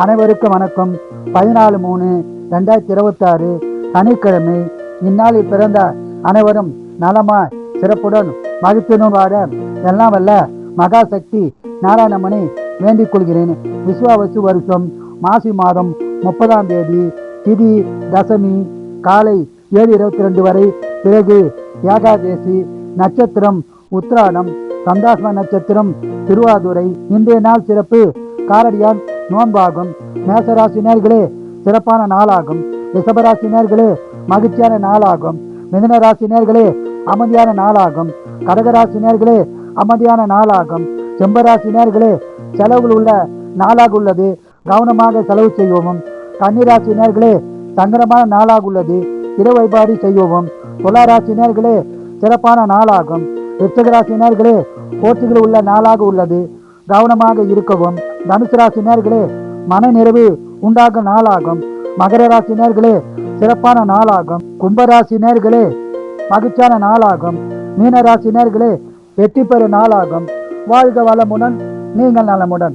அனைவருக்கும் வணக்கம். 14/3/2026 சனிக்கிழமை. இந்நாளில் பிறந்த அனைவரும் நலமாய் சிறப்புடன் மகிழ்ச்சியுடன் வாழ எல்லாம் வல்ல மகாசக்தி நாராயணமணி வேண்டிக் கொள்கிறேன். விஸ்வாவசு வருஷம் மாசி மாதம் 30ஆம் தேதி, திதி தசமி, காலை 7:22 வரை. பிறகு ஏகாதேசி. நட்சத்திரம் உத்திராடம், சந்தாஸ்ம நட்சத்திரம் திருவாதுரை. இன்றைய நாள் சிறப்பு காரடியான் நோன்பாகும். மேசராசினியர்களே சிறப்பான நாளாகும். ரிஷபராசினியர்களே மகிழ்ச்சியான நாளாகும். மிதுனராசினியர்களே அமைதியான நாளாகும். கடகராசினியர்களே அமைதியான நாளாகும். செம்பராசினியர்களே செலவுகள் உள்ள நாளாக உள்ளது, கவனமாக செலவு செய்வோம். கன்னிராசினியர்களே சங்கரமான நாளாக உள்ளது, இறை வழிபாடு செய்வோம். துளாராசினியர்களே சிறப்பான நாளாகும். விருச்சிகராசினியர்களே போட்டிகள் உள்ள நாளாக உள்ளது, கவனமாக இருக்கவும். தனுசு ராசினியர்களே மன நிறைவு உண்டாகும் நாளாகும். மகர ராசினியர்களே சிறப்பான நாளாகும். கும்பராசினியர்களே மகிழ்ச்சியான நாளாகும். மீனராசினியர்களே வெற்றி பெறும் நாளாகும். வாழ்க வளமுடன், நீங்கள் நலமுடன்.